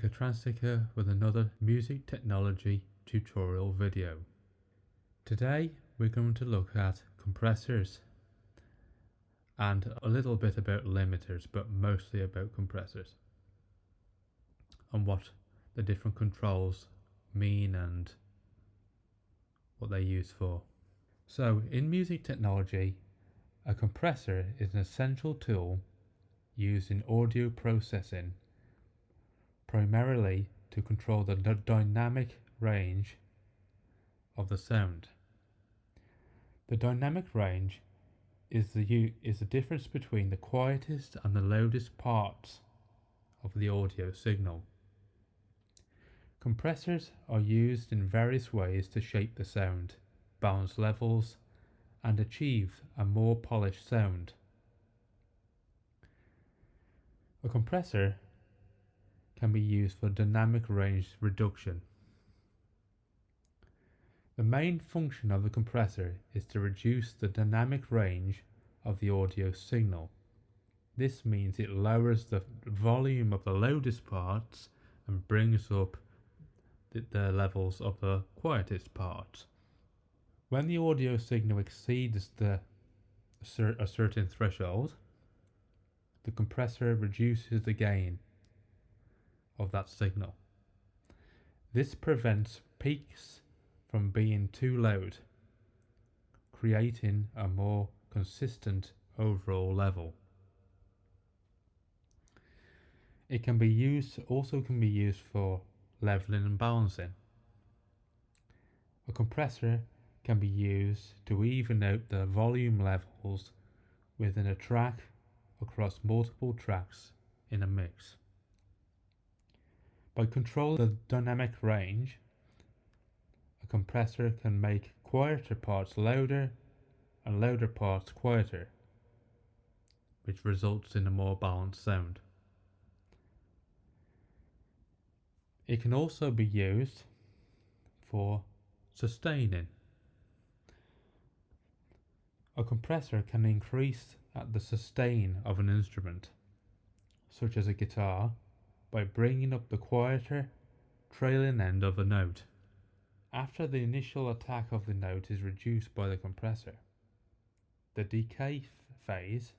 Transiker with another music technology tutorial video. Today we're going to look at compressors and a little bit about limiters, but mostly about compressors and what the different controls mean and what they're used for. So in music technology, a compressor is an essential tool used in audio processing, primarily to control the dynamic range of the sound. The dynamic range is the difference between the quietest and the loudest parts of the audio signal. Compressors are used in various ways to shape the sound, balance levels, and achieve a more polished sound. A compressor can be used for dynamic range reduction. The main function of the compressor is to reduce the dynamic range of the audio signal. This means it lowers the volume of the loudest parts and brings up the levels of the quietest parts. When the audio signal exceeds a certain threshold, the compressor reduces the gain of that signal. This prevents peaks from being too loud, creating a more consistent overall level. It can be used for leveling and balancing. A compressor can be used to even out the volume levels within a track across multiple tracks in a mix. By controlling the dynamic range, a compressor can make quieter parts louder and louder parts quieter, which results in a more balanced sound. It can also be used for sustaining. A compressor can increase the sustain of an instrument, such as a guitar, by bringing up the quieter, trailing end of a note. After the initial attack of the note is reduced by the compressor, the decay phase,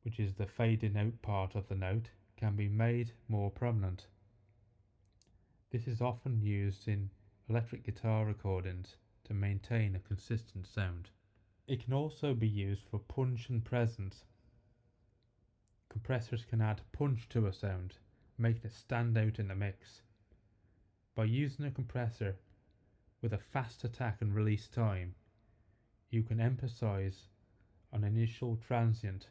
which is the fading out part of the note, can be made more prominent. This is often used in electric guitar recordings to maintain a consistent sound. It can also be used for punch and presence. Compressors can add punch to a sound, making it stand out in the mix. By using a compressor with a fast attack and release time, you can emphasize an initial transient,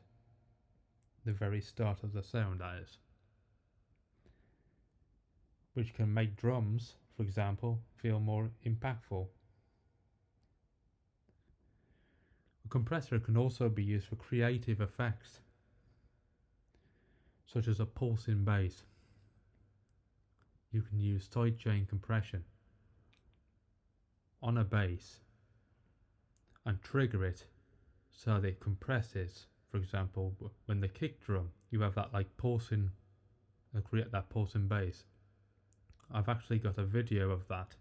the very start of the sound is, which can make drums, for example, feel more impactful. A compressor can also be used for creative effects, such as a pulsing bass. You can use sidechain compression on a bass and trigger it so that it compresses. For example, when the kick drum, you have that like pulsing, create that pulsing bass. I've actually got a video of that.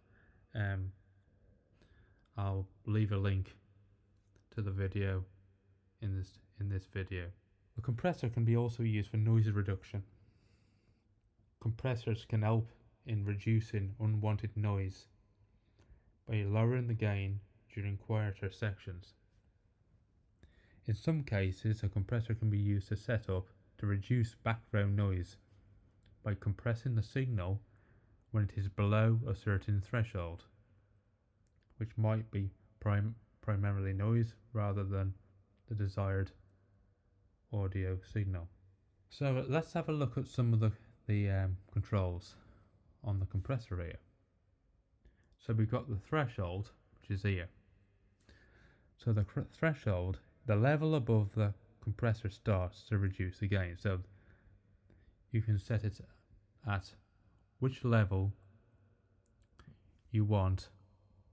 I'll leave a link to the video in this video. A compressor can be also used for noise reduction. Compressors can help in reducing unwanted noise by lowering the gain during quieter sections. In some cases, a compressor can be used to set up to reduce background noise by compressing the signal when it is below a certain threshold, which might be primarily noise rather than the desired audio signal. So let's have a look at some of the controls on the compressor here. So we've got the threshold, which is here. So the threshold, the level above the compressor starts to reduce the gain. So you can set it at which level you want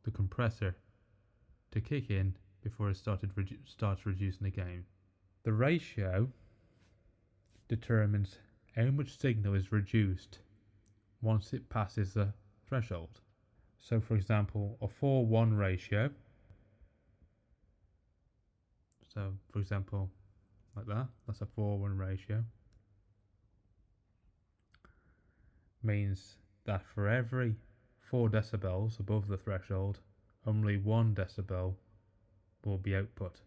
the compressor to kick in before it starts reducing the gain. The ratio determines how much signal is reduced once it passes the threshold. So for example, a 4:1 ratio, so for example like that, that's a 4:1 ratio, means that for every 4 decibels above the threshold, only 1 decibel will be output.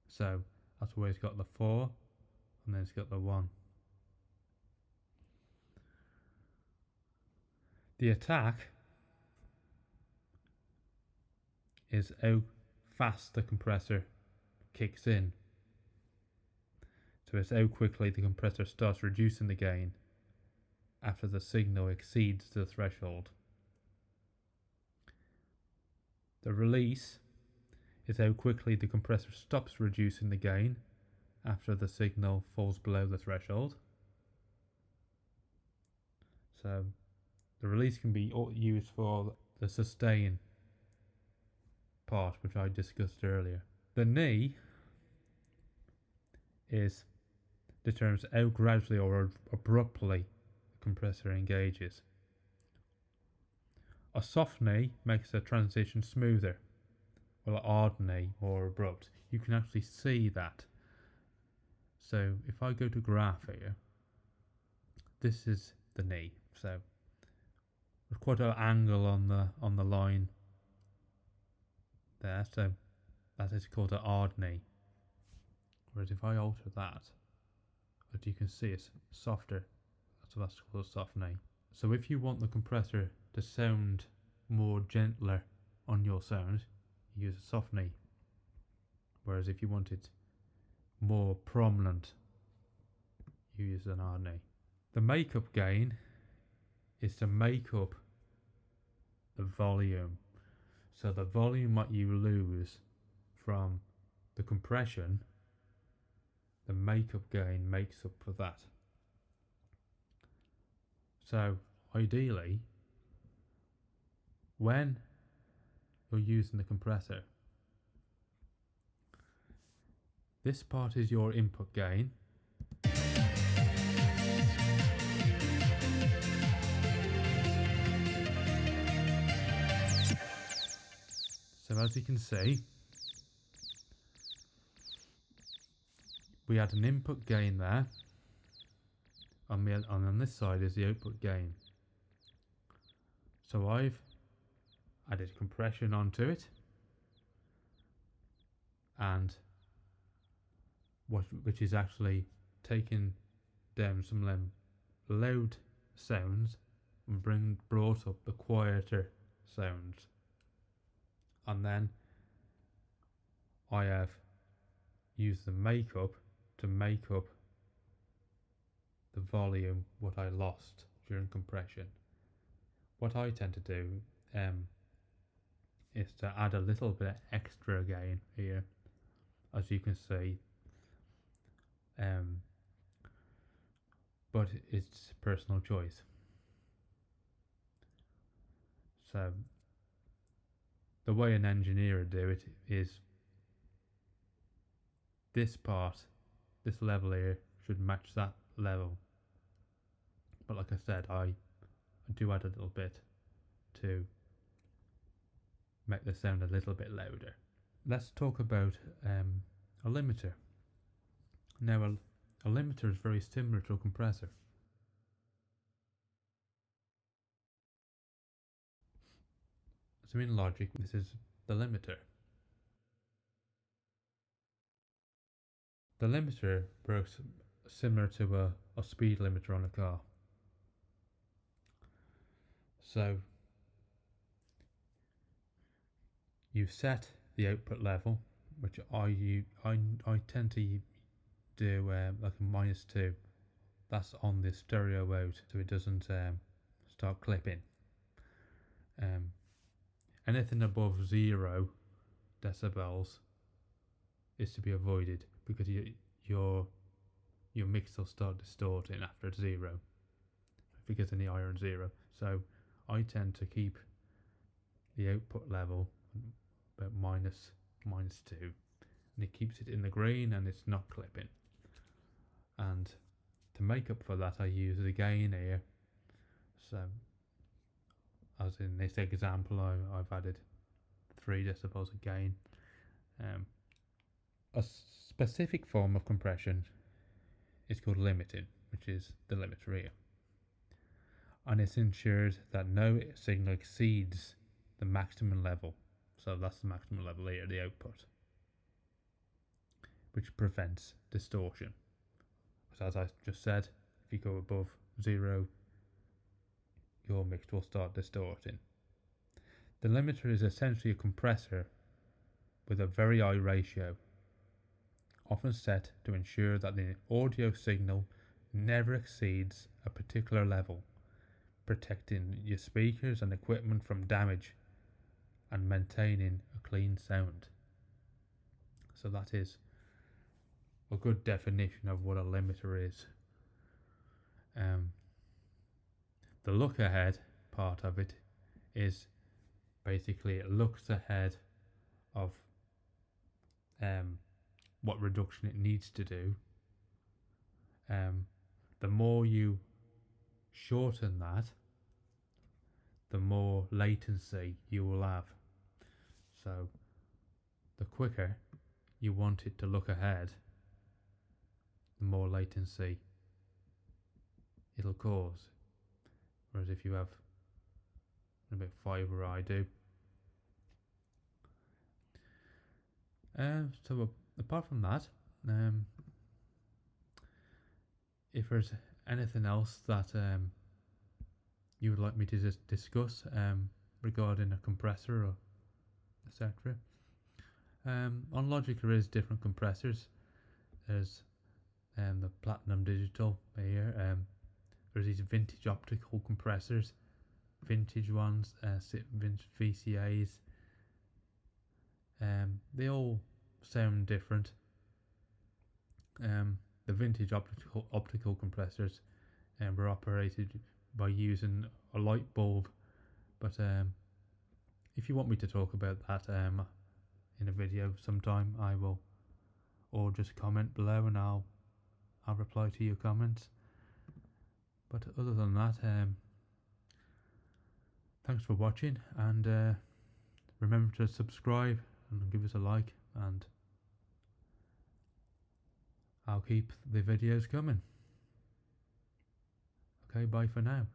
So that's where it's got the 4 and then it's got the 1. The attack is how fast the compressor kicks in. So it's how quickly the compressor starts reducing the gain after the signal exceeds the threshold. The release is how quickly the compressor stops reducing the gain after the signal falls below the threshold. So the release can be used for the sustain part, which I discussed earlier. The knee determines how gradually or abruptly the compressor engages. A soft knee makes the transition smoother, while a hard knee more abrupt. You can actually see that. So if I go to graph here, this is the knee. So there's quite an angle on the line there. So that is called a hard knee. Whereas if I alter that, as you can see, it's softer. So that's called a soft knee. So if you want the compressor to sound more gentler on your sound, you use a soft knee. Whereas if you want it more prominent, you use an hard knee. The makeup gain is to make up the volume. So the volume that you lose from the compression, the makeup gain makes up for that. So ideally, when you're using the compressor, this part is your input gain. So as you can see, we had an input gain there, and on this side is the output gain. So I've added compression onto it, and which is actually taking down some loud sounds and brought up the quieter sounds. And then I have used the makeup to make up the volume what I lost during compression. What I tend to do is to add a little bit extra gain here, as you can see, but it's personal choice. So the way an engineer would do it is this part, this level here, should match that level. But like I said, I do add a little bit to make the sound a little bit louder. Let's talk about a limiter. Now a limiter is very similar to a compressor. So in logic, this is the limiter. The limiter works similar to a speed limiter on a car. So you set the output level, which I tend to do like a -2. That's on the stereo out, so it doesn't start clipping. Anything above 0 decibels is to be avoided, because your mix will start distorting after 0 if it gets any higher than 0. So I tend to keep the output level about -2, and it keeps it in the green and it's not clipping. And to make up for that, I use the gain here. So, as in this example, I've added 3 decibels of gain. A specific form of compression is called limiting, which is the limiter here. And it ensures that no signal exceeds the maximum level. So that's the maximum level here, the output, which prevents distortion. So as I just said, if you go above 0, your mix will start distorting. The limiter is essentially a compressor with a very high ratio, often set to ensure that the audio signal never exceeds a particular level, protecting your speakers and equipment from damage and maintaining a clean sound. So that is a good definition of what a limiter is. The look ahead part of it is basically it looks ahead of what reduction it needs to do. The more you shorten that, the more latency you will have. So the quicker you want it to look ahead, the more latency it'll cause. Whereas if you have a bit fibre, I do. So apart from that, if there's anything else that you would like me to discuss regarding a compressor or etc. On Logic there is different compressors. There's the Platinum Digital here. There's these vintage optical compressors, vintage ones, vintage VCAs. They all sound different. The vintage optical compressors were operated by using a light bulb, but if you want me to talk about that in a video sometime, I will, or just comment below and I'll reply to your comments. But other than that, thanks for watching, and remember to subscribe and give us a like, and I'll keep the videos coming. Okay, bye for now.